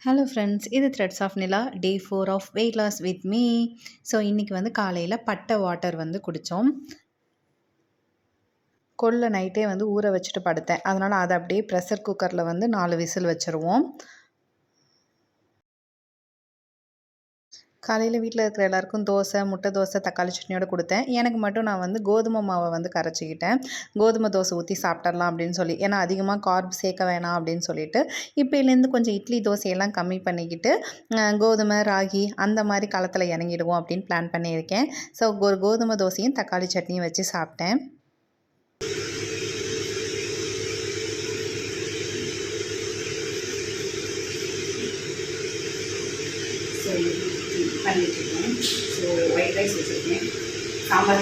Hello friends, இது threads of Nila day 4 of weight loss with me. So இன்றைக்கி வந்து காலையில் பட்டை வாட்டர் வந்து குடித்தோம். கொல்லை நைட்டே வந்து ஊற வச்சுட்டு படுத்தேன். அதனால் அதை அப்படியே ப்ரெஷர் குக்கரில் வந்து 4 விசில் வச்சுருவோம். காலையில் வீட்டில் இருக்கிற எல்லாருக்கும் தோசை, முட்டை தோசை, தக்காளி சட்னியோடு கொடுத்தேன். எனக்கு மட்டும் நான் வந்து கோதுமை மாவை வந்து கரைச்சிக்கிட்டேன். கோதுமை தோசை ஊற்றி சாப்பிட்றலாம் அப்படின்னு சொல்லி, ஏன்னா அதிகமாக கார்ப் சேர்க்க வேணாம் அப்படின்னு சொல்லிட்டு இப்போலேருந்து கொஞ்சம் இட்லி தோசையெல்லாம் கம்மி பண்ணிக்கிட்டு கோதுமை, ராகி அந்த மாதிரி களத்தில் இறங்கிடுவோம் அப்படின்னு பிளான் பண்ணியிருக்கேன். ஸோ ஒரு கோதுமை தோசையும் தக்காளி சட்னியும் வச்சு சாப்பிட்டேன். பண்ணிட்டுருக்கேன். ஸோ ஒயிட் ரைஸ் வச்சுருக்கேன், சாம்பார்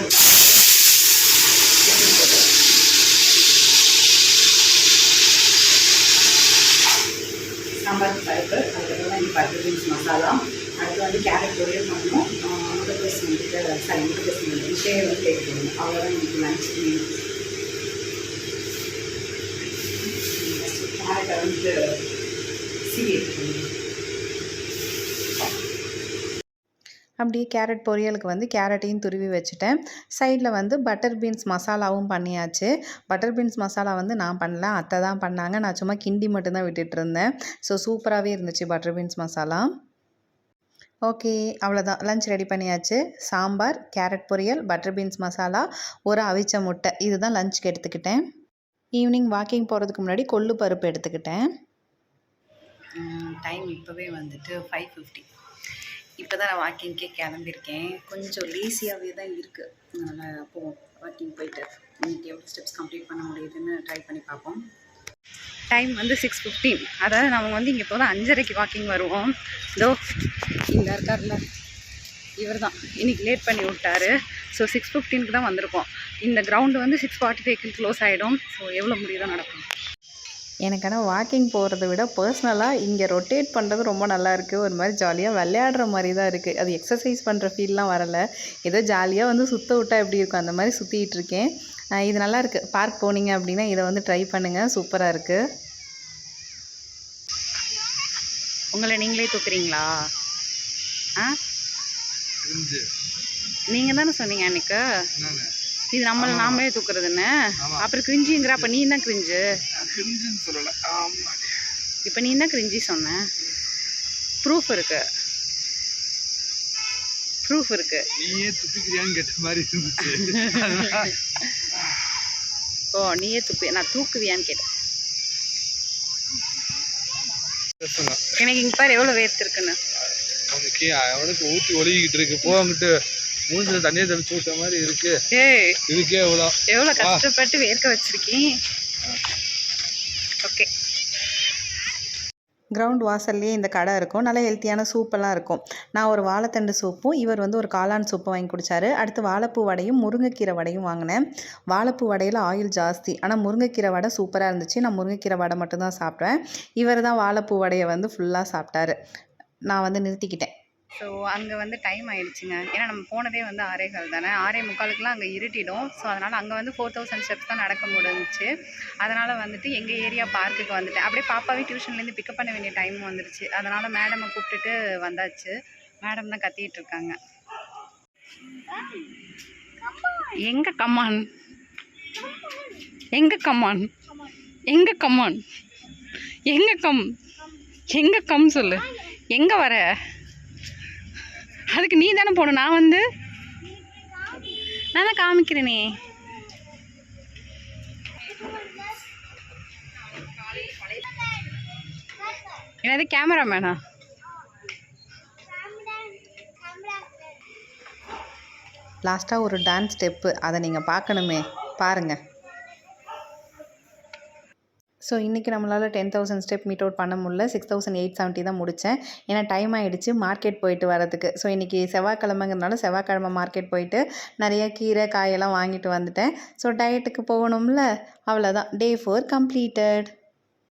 பருப்பு, அதுக்கப்புறம் வந்து பட்டர் பீன்ஸ் மசாலா, அடுத்து வந்து கேரட் பொரியல் பண்ணணும், முட்டைக்கோஸ் வந்துட்டு முட்டைக்கோஸ் முட்டையை வந்து தேடி போடணும். அவ்வளோதான் எனக்கு லஞ்ச். கேரட்டை வந்துட்டு சீவி எடுத்துக்கணும். அப்படியே கேரட் பொரியலுக்கு வந்து கேரட்டையும் துருவி வச்சுட்டேன். சைடில் வந்து பட்டர் பீன்ஸ் மசாலாவும் பண்ணியாச்சு. பட்டர் பீன்ஸ் மசாலா வந்து நான் பண்ணல, அத்தை தான் பண்ணாங்க. நான் சும்மா கிண்டி மட்டும்தான் விட்டுட்டு இருந்தேன். ஸோ சூப்பராகவே இருந்துச்சு பட்டர் பீன்ஸ் மசாலா. ஓகே, அவ்வளோதான், லஞ்ச் ரெடி பண்ணியாச்சு. சாம்பார், கேரட் பொரியல், பட்டர் பீன்ஸ் மசாலா, ஒரு அவிச்ச முட்டை, இதுதான் லஞ்சுக்கு எடுத்துக்கிட்டேன். ஈவினிங் வாக்கிங் போகிறதுக்கு முன்னாடி கொள்ளு பருப்பு எடுத்துக்கிட்டேன். டைம் இப்போவே வந்துட்டு 5:50. இப்போ தான் நான் வாக்கிங்க்கே கிளம்பியிருக்கேன். கொஞ்சம் லேசியாகவே தான் இருக்குது. அதனால் போவோம், வாக்கிங் போயிட்டு இன்றைக்கி எவ்வளோ ஸ்டெப்ஸ் கம்ப்ளீட் பண்ண முடியுதுன்னு ட்ரை பண்ணி பார்ப்போம். டைம் வந்து 6:15. அதாவது நம்ம வந்து இங்கே போதும் 5:30க்கு வாக்கிங் வருவோம். இதோ இங்கே இருக்கார்ல, இவர் தான் இன்றைக்கி லேட் பண்ணி விட்டார். ஸோ 6:15க்கு தான் வந்திருக்கோம். இந்த கிரவுண்டு வந்து 6:45க்கு க்ளோஸ் ஆகிடும். ஸோ எவ்வளோ முடியுதோ நடக்கும். எனக்கு ஆனால் வாக்கிங் போகிறத விட பர்சனலாக இங்கே ரொட்டேட் பண்ணுறது ரொம்ப நல்லாயிருக்கு. ஒரு மாதிரி ஜாலியாக விளையாடுற மாதிரி தான் இருக்குது. அது எக்ஸசைஸ் பண்ணுற ஃபீல்லாம் வரலை. ஏதோ ஜாலியாக வந்து சுற்ற விட்டால் எப்படி இருக்கும் அந்த மாதிரி சுற்றிக்கிட்டு இருக்கேன். இது நல்லாயிருக்கு. பார்க் போனீங்க அப்படின்னா இதை வந்து ட்ரை பண்ணுங்கள், சூப்பராக இருக்குது. உங்களை நீங்களே தூக்குறீங்களா? நீங்கள் தானே சொன்னீங்க அன்னைக்கு இது நாமளே தூக்குறதுன்னு. அப்புறம் கிரிஞ்சிங்கிற, அப்போ நீ தான் கிரிஞ்சு சொல்லல. இப்போ நீ தான் கிரிஞ்சி சொன்ன. ப்ரூஃப் இருக்கு. நீயே துப்பிக்கிறியான்னு கேட்ட மாதிரி இருந்துச்சு. ஓ, நீயே துப்பி, நான் தூக்குவியான்னு கேட்டேன். எனக்கு இங்க பாரு எவ்வளவு வேர்த்து இருக்குன்னு. அவனுக்கு ஊற்றி ஒழுகிட்டு இருக்கு. போகிட்டு மூஞ்சில தண்ணியை தெளிச்சு விட்ட மாதிரி இருக்கு. இதுக்கே எவ்வளோ கஷ்டப்பட்டு வேர்க்க வச்சிருக்கேன். ஓகே, கிரவுண்ட் வாசல்லையே இந்த கடை இருக்கும். நல்ல ஹெல்த்தியான சூப்பெல்லாம் இருக்கும். நான் ஒரு வாழைத்தண்டு சூப்பும், இவர் வந்து ஒரு காளான் சூப்பும் வாங்கி குடித்தார். அடுத்து வாழைப்பூ வடையும் முருங்கைக்கீரை வடையும் வாங்கினேன். வாழைப்பூ வடையில் ஆயில் ஜாஸ்தி, ஆனால் முருங்கைக்கீரை வடை சூப்பராக இருந்துச்சு. நான் முருங்கைக்கீரை வடை மட்டும்தான் சாப்பிட்டேன். இவர் தான் வாழைப்பூ வடையை வந்து ஃபுல்லாக சாப்பிட்டாரு. நான் வந்து நிறுத்திக்கிட்டேன். ஸோ அங்கே வந்து டைம் ஆகிடுச்சுங்க. ஏன்னா நம்ம போனதே வந்து 6:15 தானே. 6:45க்குலாம் அங்கே இருட்டிடும். ஸோ அதனால் அங்கே வந்து 4000 ஸ்டெப்ஸ் தான் நடக்க முடிஞ்சிச்சு. அதனால் வந்துட்டு எங்கள் ஏரியா பார்க்குக்கு வந்துட்டேன். அப்படியே பாப்பாவே டியூஷன்லேருந்து பிக்கப் பண்ண வேண்டிய டைம் வந்துருச்சு. அதனால் மேடமை கூப்பிட்டுட்டு வந்தாச்சு. மேடம் தான் கத்திட்டு இருக்காங்க. எங்கே கம்மான், எங்கே கம்மான், எங்கே கம்மான், எங்கே கம், எங்கே கம் சொல்லு. எங்கே வர? அதுக்கு நீ தானே போகணும். நான் வந்து நான் தான் காமிக்கிறேனே. என்னது கேமராமேனா? லாஸ்ட்டாக ஒரு டான்ஸ் ஸ்டெப்பு, அதை நீங்கள் பார்க்கணுமே, பாருங்கள். ஸோ இன்றைக்கி நம்மளால் 10,000 ஸ்டெப் மீட் அவுட் பண்ண முடியல. 6,870 தான் முடித்தேன். ஏன்னா டைம் ஆகிடுச்சு மார்க்கெட் போயிட்டு வரதுக்கு. ஸோ இன்றைக்கி செவ்வாய்க்கிழமைங்கிறதுனால செவ்வாய்க்கிழமை மார்க்கெட் போயிட்டு நிறைய கீரை காயெல்லாம் வாங்கிட்டு வந்துட்டேன். ஸோ டயட்டுக்கு போகணும்ல, அவ்வளோதான். டே 4 கம்ப்ளீட்டட்.